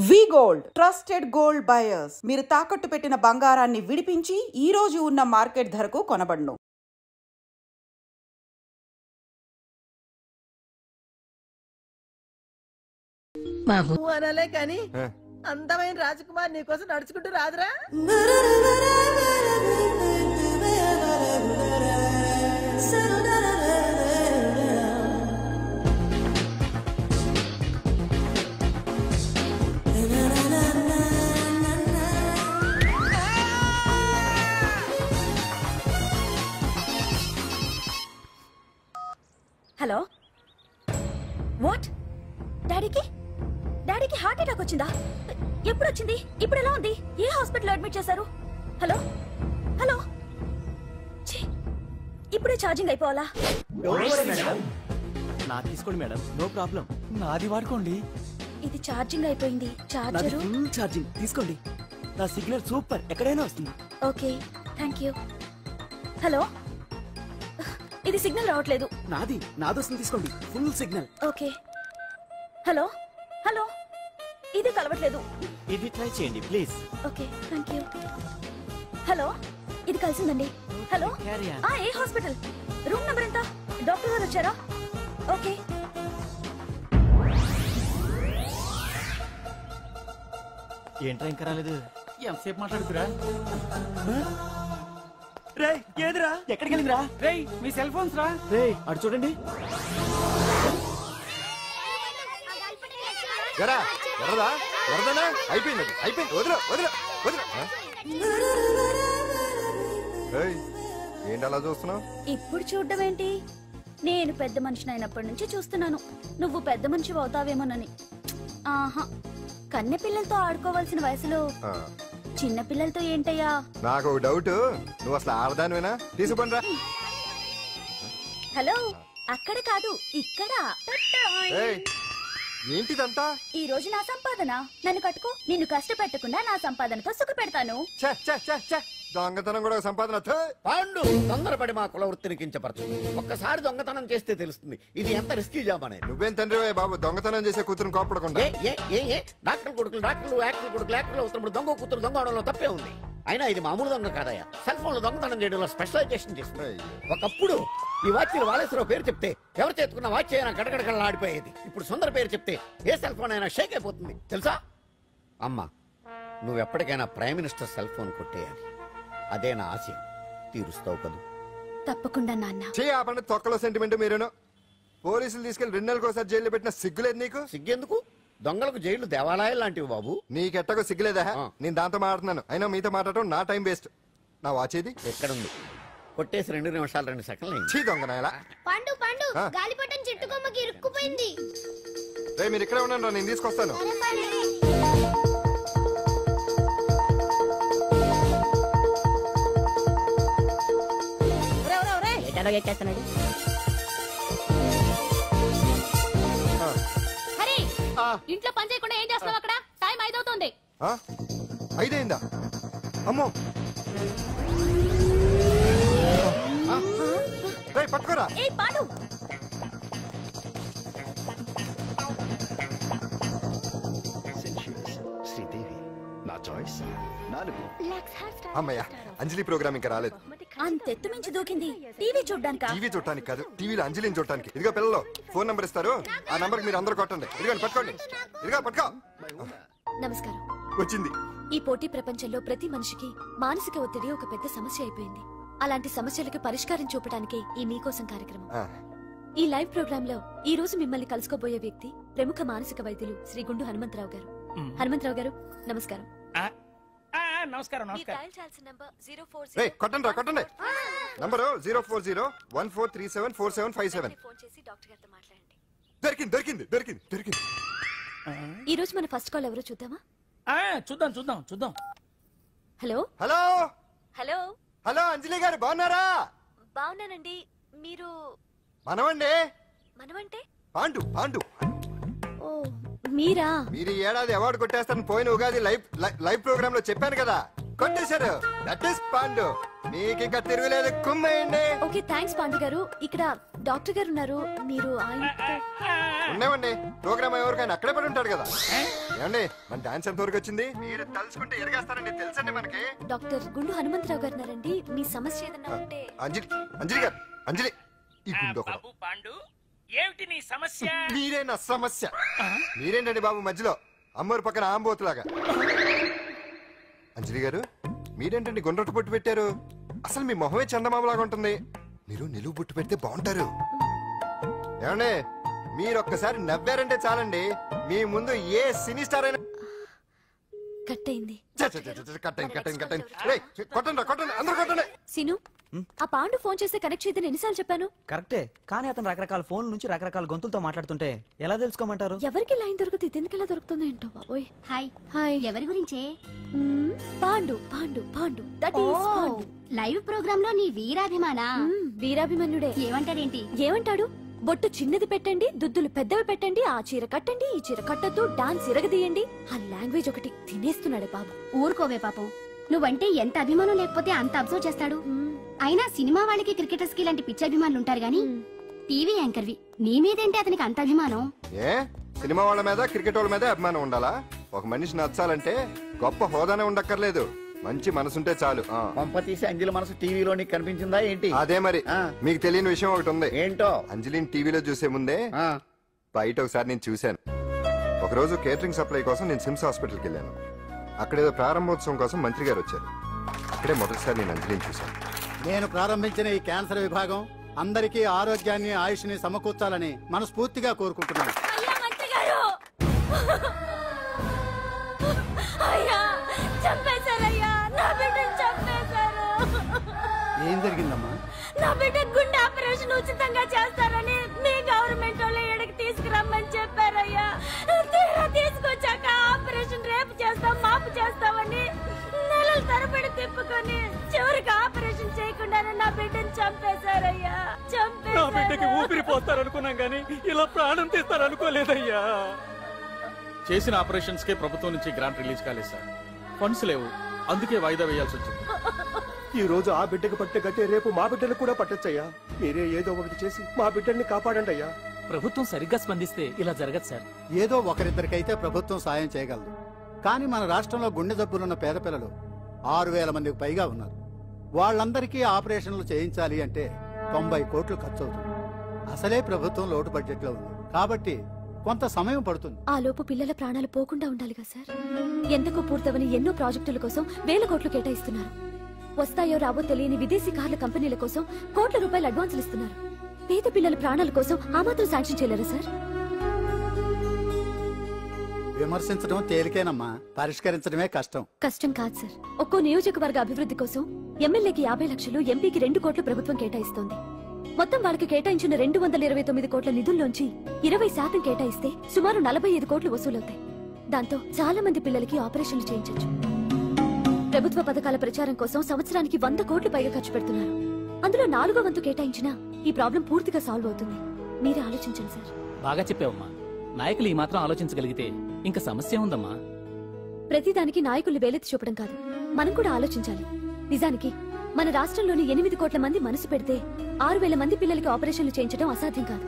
వి gold trusted gold buyers. మీరు తాకట్టు పెట్టిన బంగారాన్ని విడిపించి ఈ రోజు ఉన్న మార్కెట్ ధరకు కొనబడును. బాబు అనలే కానీ అందమైన రాజకుమార్ నీకోసం నడుచుకుంటూ రాదురా? Hello, what? డాడీకి హార్ట్ అటాక్ వచ్చిందా? ఎప్పుడు వచ్చింది? ఇప్పుడు ఎలా ఉంది? ఏ హాస్పిటల్ అడ్మిట్ చేశారు? హలో హలో, ఇప్పుడే ఛార్జింగ్ అయిపోవాలా? నా తీసుకోండి మేడం, నో ప్రాబ్లం. నాది వాడుకోండి. ఇది ఛార్జింగ్ అయిపోయింది. చార్జర్ ఫుల్ ఛార్జింగ్ తీసుకోండి. నా సిగ్నల్ సూపర్, ఎక్కడైనా వస్తుంది. Okay, thank you. హలో, ఇది సిగ్నల్ రావట్లేదు. నాదొస్తుంది, తీసుకోండి. Full signal. Okay. Hello hello, ఇది కలవట్లేదు. ఇది ట్రై చేయండి please. Okay, thank you. Hello, ఇది కలిసిందండి. హలో, ఏ హాస్పిటల్? రూమ్ నెంబర్ ఎంత? డాక్టర్ గారు వచ్చారా? ఓకే. ఏంట్రా ఇంకా రాలేదు? ఎంతసేపు మాట్లాడుతురా? రే ఏదిరా? ఎక్కడికి వెళ్ళిందిరా? రే మీ సెల్ ఫోన్స్ రా. రే అటు చూడండి. అయిపోయింది. ఏంటి అలా చూస్తున్నావు? ఇప్పుడు చూడ్డం ఏంటి? నేను పెద్ద మనిషిని అయినప్పటి నుంచి చూస్తున్నాను. నువ్వు పెద్ద మనిషి అవుతావేమోనని. ఆహా, కన్నె పిల్లలతో ఆడుకోవాల్సిన వయసులో చిన్న పిల్లలతో ఏంటయ్యా? నాకు డౌట్, నువ్వు అసలు ఆడదానివేనా? తీసుకుంటా. హలో, అక్కడ కాదు, ఇక్కడ. ఏంటిదంతా? ఈ రోజు నా సంపాదన. నన్ను కట్టుకో. నిన్ను కష్టపెట్టకుండా నా సంపాదనతో సుఖ పెడతాను. దొంగతనం కూడా సంపాదన. పాండు, తొందరపడి మా కుల వృత్తిని కించపరచు. ఒక్కసారి దొంగతనం చేస్తే తెలుస్తుంది ఇది ఎంత రిస్కీ జాబ్ అనేది. నువ్వేం తండ్రి బాబు, దొంగతనం చేసే కూతురు కోపడకుండా. డాక్టర్ కొడుకులు డాక్టర్లు, యాక్టర్ కొడుకులు యాక్టర్లు అవుతున్నప్పుడు దొంగ కూతురు దొంగ అవడంలో తప్పే ఉంది. అయినా ఇది మామూలు దొంగ కాదయ్యా. సెల్ ఫోన్ లో దొంగతనం చేయడంలో స్పెషలైజేషన్ చేస్తుంది. ఒకప్పుడు ఈ వాచ్లు వాలేశ్వరరావు పేరు చెప్తే ఎవరు చేతుకున్న వాచ్ అయినా గడగడగడలా ఆడిపోయేది. ఇప్పుడు సుందర పేరు చెప్తే ఏ సెల్ ఫోన్ అయినా షేక్ అయిపోతుంది తెలుసా? అమ్మా, నువ్వు ఎప్పటికైనా ప్రైమ్ మినిస్టర్ సెల్ ఫోన్ కొట్టేయాలి. అదే నా ఆశ. తీరుస్తావు కదూ? తప్పకుండా నాన్న. ఆపండి, తొక్కలో సెంటిమెంట్ మీరేను. పోలీసులు తీసుకెళ్లి 2 నెలలకోసారి జైల్లో పెట్టిన సిగ్గులేదు నీకు? సిగ్గెందుకు? దొంగలకు జైళ్లు దేవాలయాలు లాంటివి బాబు. నీకెట్టకు సిగ్గులేదా? నేను దాంతో మాట్లాడుతున్నాను. అయినా మీతో మాట్లాడటం నా టైం వేస్ట్. నా వాచ్ ఏది? ఎక్కడుంది? కొట్టేసి 2 నిమిషాలు 2 సెకండ్లు. చీ దొంగనాయలా. పండు పండు, గాలిపటం చెట్టు కొమ్మకి ఇరుక్కుపోయింది. రే మీరు ఇక్కడే ఉన్నాను, నేను తీసుకొస్తాను. ఇంట్లో పని చేయకుండా ఏం చేస్తావు అక్కడ? టైం 5 అవుతుంది. 5 అయిందా? అమ్మో, పట్టుకోరా. అమ్మయ్య, అంజలి ప్రోగ్రామ్ ఇంకా రాలేదు. అంతెత్తు మించి దూకింది. టీవీ చూడ్డానికి? టీవీ చూడటానికి కాదు, టీవీలో అంజలిని చూడటానికి. ఇదిగో పిల్లలు, ఫోన్ నంబర్ ఇస్తారు, ఆ నంబర్ మీరు అందరూ కొట్టండి. ఇదిగోండి, పట్టుకోండి. ఇదిగో పట్టుకో. నమస్కారం. వచ్చింది. ఈ పోటీ ప్రపంచంలో ప్రతి మనిషికి మానసిక ఒత్తిడి ఒక పెద్ద సమస్య అయిపోయింది. అలాంటి సమస్యలకు పరిష్కారం చూపడానికి ఈ మీకోసం కార్యక్రమం. ఈ లైవ్ ప్రోగ్రామ్ లో ఈ రోజు మిమ్మల్ని కలుసుకోబోయే వ్యక్తి ప్రముఖ మానసిక వైద్యులు శ్రీ గుండు హనుమంతరావు గారు. హనుమంతరావు గారు, నమస్కారం. నమస్కారం. కొట్టండి రా, కొట్టండి. నంబరు 04014374757. దొరికింది దొరికింది దొరికింది దొరికింది. ఈ రోజు మన ఫస్ట్ కాల్ ఎవరో చూద్దామా? చూద్దాం. హలో హలో హలో హలో, అంజలి గారు బాగున్నారా? బాగున్నానండి. మీరు? మనమండి. మనమంటే? పాండు. పాండు. ఓ, మీరా? మీరు ఈ ఏడాది అవార్డు కొట్టేస్తారని పోయిన ఉగాది లైవ్ ప్రోగ్రామ్ లో చెప్పాను కదా, కొట్టేశారు. That is Pandu. మీకు ఇంకా తిరుగులేదు, కుమ్మేయండి. ఓకే థ్యాంక్స్ పాండు గారు. ఇక్కడ డాక్టర్ గారు ఉన్నారు, మీరు ఉన్నామండి. ప్రోగ్రామ్ ఎవరికైనా అక్కడే పడి ఉంటాడు కదా. ఏమండి మన డాన్స్ ఎంత వరకు వచ్చింది? మీరు తలుచుకుంటే ఎరగేస్తారండి, తెలుసండి మనకి. డాక్టర్ గుండు హనుమంతరావు గారు ఉన్నారండి. మీ సమస్య ఏదన్నా ఉంటే. అంజలి గారు, అంజలి ఈ గుండు బాబు పాండు, ఏమిటి నీ సమస్య? మీరే నా సమస్య. మీరేంటండి బాబు మధ్యలో అమ్మోరు పక్కన ఆంబోతులాగా? అంజలి గారు మీరేంటండి గుండ్రటి బొట్టు పెట్టారు? అసలు మీ మొహమే చందమామలాగా ఉంటుంది. మీరు నిలువు బొట్టు పెడితే బాగుంటారు. ఏమండి మీరు ఒక్కసారి నవ్వారంటే చాలండి, మీ ముందు ఏ సినీ స్టార్ అయినా కట్ అయింది. కొట్టండి అందరూ కొట్టండి. సిను, ఆ పాండు ఫోన్ చేస్తే కనెక్ట్ చేయదని ఎన్నిసార్లు చెప్పాను? కరెక్టే, కానీ అతను రకరకాల ఫోన్ నుంచి రకరకాల గొంతులతో మాట్లాడుతుంటే ఎలా తెలుసుకోమంటారు? ఎవరికి లైన్ దొరుకుతుంది, దీనికి ఎలా దొరుకుతుందో ఏంటో బాబోయ్. Hi hi. ఎవరి గురించే? Pandu Pandu Pandu, that is Pandu. Live program లో నీ వీరాభిమానా? వీరాభిమన్యుడే. ఏమంటాడేంటి? ఏమంటాడు? బొట్టు చిన్నది పెట్టండి, దుద్దులు పెద్దవి పెట్టండి, ఆ చీర కట్టండి, ఈ చీర కట్టద్దు, డాన్స్ ఇరగదీయండి. ఆ లాంగ్వేజ్ ఒకటి తినేస్తున్నాడే బాబు. ఊరుకోవే పాపం, నువ్వంటే ఎంత అభిమానం లేకపోతే అంత అబ్జర్వ్ చేస్తాడు. అయినా సినిమా వాళ్ళకి క్రికెటర్స్ కి ఇలాంటి పిచ్చి అభిమానులు ఉంటారు గానీ టీవీ యాంకర్వి నీ మీదేంటి అతనికి అంత అభిమానం? ఏ సినిమా వాళ్ళ మీద క్రికెట్ వాళ్ళ మీద అభిమానం ఉండాలా? ఒక మనిషి నచ్చాలంటే గొప్ప హోదానే ఉండక్కర్లేదు, మంచి మనసుంటే చాలు. పంప తీసి అంజలి మనసు టీవీలో నీకు కనిపించిందా ఏంటి? అదే మరి. మీకు తెలియని విషయం ఒకటి ఉంది. ఏంటో? అంజలిని టీవీలో చూసే ముందే బయట ఒకసారి నేను చూశాను. ఒకరోజు కేటరింగ్ సప్లై కోసం నేను సిమ్స్ హాస్పిటల్కి వెళ్ళాను. అక్కడేదో ప్రారంభోత్సవం కోసం మంత్రి గారు వచ్చారు. అక్కడే మొదటిసారి నేను అంజలిని చూశాను. నేను ప్రారంభించిన ఈ క్యాన్సర్ విభాగం అందరికీ ఆరోగ్యాన్ని ఆయుష్ని సమకూర్చాలని మనస్ఫూర్తిగా కోరుకుంటున్నాను. ఏం జరిగిందమ్మా? నా బిడ్డ గుండె ఆపరేషన్ ఉచితంగా చేస్తారని మీ గవర్నమెంట్ వాళ్ళు ఎడకి తీసుకురమ్మని చెప్పారయ్యా. తీరా తీసుకొచ్చాక ఆపరేషన్ రేపు చేస్తాం మాపు చేస్తామని నెలల తరబడి తిప్పుకొని చివరికి ఆపరేషన్ చేయకుండానే నా బిడ్డను చంపేశారయ్యా. నా బిడ్డకి ఊపిరి పోస్తారనుకున్నాం గానీ ఇలా ప్రాణం తీస్తారనుకోలేదయ్యా. చేసిన ఆపరేషన్స్ కే ప్రభుత్వం నుంచి గ్రాంట్ రిలీజ్ కాలేదు సార్. ఫండ్స్ లేవు, అందుకే వాయిదా వేయాల్సి వచ్చింది. ఈ రోజు ఆ బిడ్డకు పట్టే గట్టే రేపు మా బిడ్డలు కూడా పట్టొచ్చయ్యా. మీరే ఏదో ఒకటి చేసి మా బిడ్డల్ని కాపాడండి అయ్యా. ప్రభుత్వం సరిగ్గా స్పందిస్తే ఇలా జరగదు సార్. ఏదో ఒకరిద్దరికైతే ప్రభుత్వం సాయం చేయగలదు, కానీ మన రాష్ట్రంలో గుండె జబ్బులున్న పేద పిల్లలు 6,000 మందికి పైగా ఉన్నారు. వాళ్ళందరికీ ఆపరేషన్లు చేయించాలి అంటే 90 కోట్లు ఖర్చు అవుతుంది. అసలే ప్రభుత్వం లోటు బడ్జెట్ లో ఉంది కాబట్టి కొంత సమయం పడుతుంది. ఆ లోపు పిల్లల ప్రాణాలు పోకుండా ఉండాలిగా సార్. ఎందుకు పూర్తవని ఎన్నో ప్రాజెక్టుల కోసం వేల కోట్లు కేటాయిస్తున్నారు. వస్తాయో రావో తెలియని విదేశీ కార్ల కంపెనీల కోసం కోట్ల రూపాయలు అడ్వాన్సులు ఇస్తున్నారు. పేద పిల్లల ప్రాణాల కోసం ఆ మాత్రం శాంక్షన్ చేయలేరా సార్? విమర్శించడం తేలికేనమ్మా, పరిష్కరించడమే కష్టం. కష్టం కాదు సార్. ఒక్కో నియోజకవర్గ అభివృద్ధి కోసం ఎమ్మెల్యేకి 50 లక్షలు, ఎంపీకి 2 కోట్లు ప్రభుత్వం కేటాయిస్తోంది. మొత్తం వాళ్ళకి కేటాయించిన 229 కోట్ల నిధుల్లోంచి 20% కేటాయిస్తే సుమారు 45 కోట్లు వసూలవుతాయి. దాంతో చాలా మంది పిల్లలకి ఆపరేషన్లు చేయించొచ్చు. ప్రభుత్వ పథకాల ప్రచారం కోసం సంవత్సరానికి 100 కోట్లు పైగా ఖర్చు పెడుతున్నారు. అందులో 4వ వంతు కేటాయించినా ఈ ప్రాబ్లం పూర్తిగా సాల్వ్ అవుతుంది. మీరే ఆలోచించండి సార్. బాగా చెప్పావమ్మా. నాయకులు ఈ మాత్రం ఆలోచించగలిగితే ఇంకా సమస్య ఉందమ్మా. ప్రతిదానికి నాయకుల్ని వేలెత్తి చూపడం కాదు, మనం కూడా ఆలోచించాలి. నిజానికి మన రాష్ట్రంలోని 8 కోట్ల మంది మనసు పెడితే 6,000 మంది పిల్లలకి ఆపరేషన్లు చేయించడం అసాధ్యం కాదు.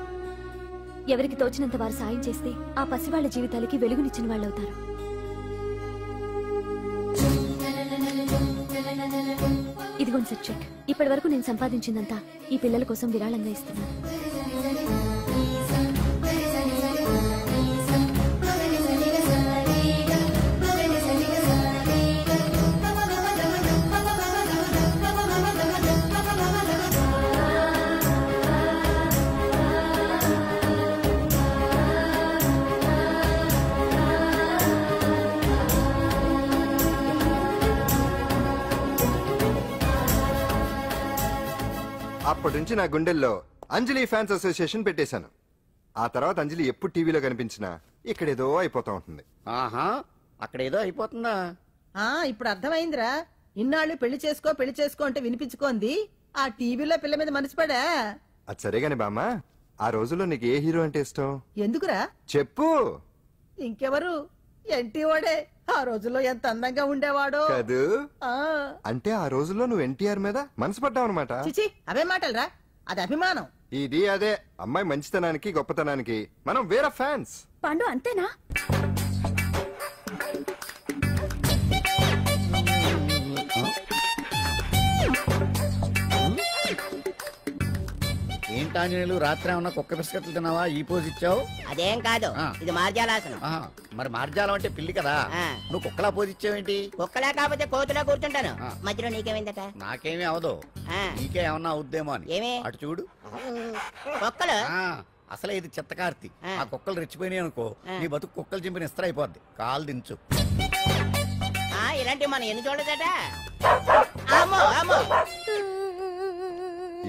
ఎవరికి తోచినంత వారు సాయం చేస్తే ఆ పసివాళ్ల జీవితాలకి వెలుగునిచ్చిన వాళ్ళవుతారు. ఇదిగోండి సార్ చెక్. ఇప్పటి వరకు నేను సంపాదించిందంతా ఈ పిల్లల కోసం విరాళంగా ఇస్తున్నాను. అప్పటి నుంచి నా గుండెల్లో అంజలి ఫ్యాన్స్ అసోసియేషన్ పెట్టేశాను. ఆ తర్వాత అంజలి ఎప్పుడు టీవీలో కనిపించినా ఇక్కడేదో అయిపోతా ఉంటుంది. ఆహా, అక్కడేదో అయిపోతుందా? ఇప్పుడు అర్థమైందిరా. ఇన్నాళ్ళు పెళ్లి చేసుకో అంటే వినిపించుకోంది ఆ టీవీలో పిల్ల మీద మనసు పడా. అది సరేగాని బామ్మ, ఆ రోజుల్లో నీకు ఏ హీరో అంటే ఇష్టం? ఎందుకురా చెప్పు. ఇంకెవరు, ఎంటి వాడే ఆ రోజుల్లో ఎంత అందంగా ఉండేవాడో కాదు ఆ అంటే ఆ రోజుల్లో నువ్వు ఎన్టీఆర్ మీద మనసు పడ్డావు అనమాట. చిచి అవే మాటలరా, అది అభిమానం. ఇది అదే అమ్మాయి మంచితనానికి గొప్పతనానికి మనం వేరే ఫ్యాన్స్. పండు అంతేనా? ఏంటాంజనేయులు రాత్రి ఏమన్నా కుక్క బిస్కెట్లు తిన్నావా? ఈ పోజ్ ఇచ్చావు. అదేం కాదు, ఇది మార్జాలాసనం. మరి మార్జాలం అంటే పిల్లి కదా, నువ్వు కుక్కలా పోజ్ ఇచ్చావేంటి? కుక్కలా కాకపోతే కోతులా కూర్చుంటాను. మధ్యలో నీకేమైందట? నాకేమీ అవదు, నీకే ఏమన్నా అవుద్దేమో అని. ఏమి? అటు చూడు. కుక్కలు అసలే ఇది చిత్తకార్తి. ఆ కుక్కలు రెచ్చిపోయినాయి అనుకో, నీ బతుకు కుక్కలు చింపిన ఇస్త్ర అయిపోద్ది. కాలు దించు. ఇలాంటి మనం ఎన్ని చూడదట.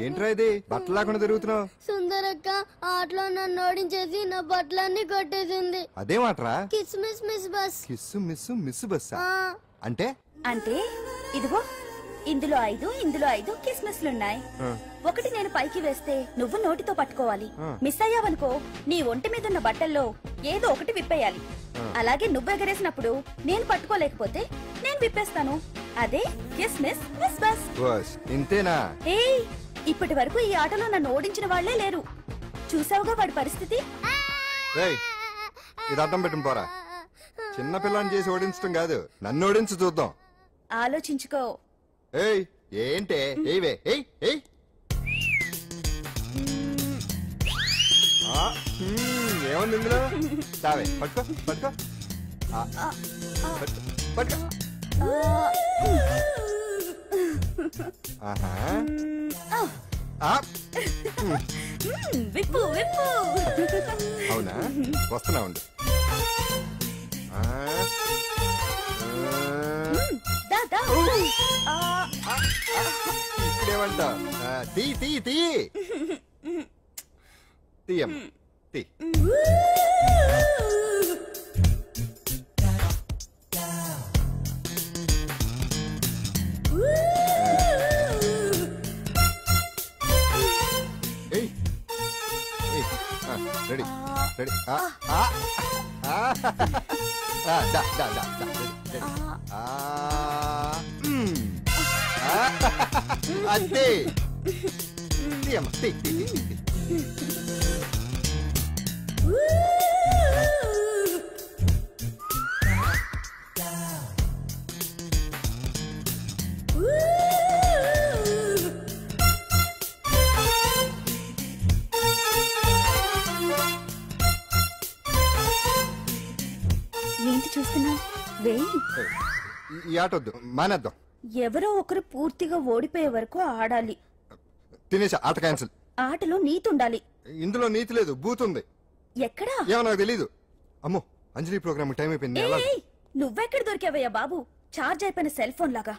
ఏంట్రా ఇది బట్టలు లేకుండా తిరుగుతున్నావు? సుందరక్క ఆటలో నన్ను ఓడించేసి నా బట్టలన్నీ కొట్టేసింది. అదేమాట్రా? Kiss miss miss bus. Kiss miss miss బస్సా అంటే? అంటే ఇదిగో ఇందులో 5 కిస్మిస్లున్నాయి. ఒకటి నేను పైకి వేస్తే నువ్వు నోటితో పట్టుకోవాలి. మిస్ అయ్యావనుకో నీ ఒంటి మీద ఉన్న బట్టల్లో ఏదో ఒకటి విప్పేయాలి. అలాగే నువ్వు ఎగరేసినప్పుడు నేను పట్టుకోలేకపోతే నేను విప్పేస్తాను. అదే కిస్మిస్ మిస్ బస్. ఇంతేనా? ఏయ్, ఇప్పటి వరకు ఈ ఆటలో నన్ను ఓడించిన వాళ్లే లేరు. చూసావుగా వాడి పరిస్థితి. ఇది అర్థం పెట్టుకుని పోరా. చిన్న పిల్లని చేసి ఓడించడం కాదు, నన్ను ఓడించి చూద్దాం. ఆలోచించుకో. ఏయ్ ఏంటే? ఏవే ఏయ్ ఏయ్ ఏముంది ఇందులో? తావే పట్టుకో పట్టుకో పట్టుకో. ఆహా విప్పు విప్పు. అవునా? వస్తున్నా ఉండు. ఇప్పుడేమంటా? తీ తీ తీ తీయం తీ. Ready ready. అంతే. తీయమ్మ తీ తీ తీ తీ. ఏంటి చూస్తున్నావు? వేయి. ఈ ఆట వద్దు, మానేద్దాం. ఎవరో ఒకరు పూర్తిగా ఓడిపోయే వరకు ఆడాలి. తినేసా, ఆట క్యాన్సిల్. ఆటలో నీతి ఉండాలి. ఇందులో నీతి లేదు, బూత్ ఉంది. ఎక్కడా? ఏమో నాకు తెలీదు. అమ్మో, అంజలి ప్రోగ్రామ్ టైం అయిపోయింది. నువ్వెక్కడ దొరికావయ్యా బాబు? చార్జ్ అయిపోయిన సెల్ ఫోన్ లాగా.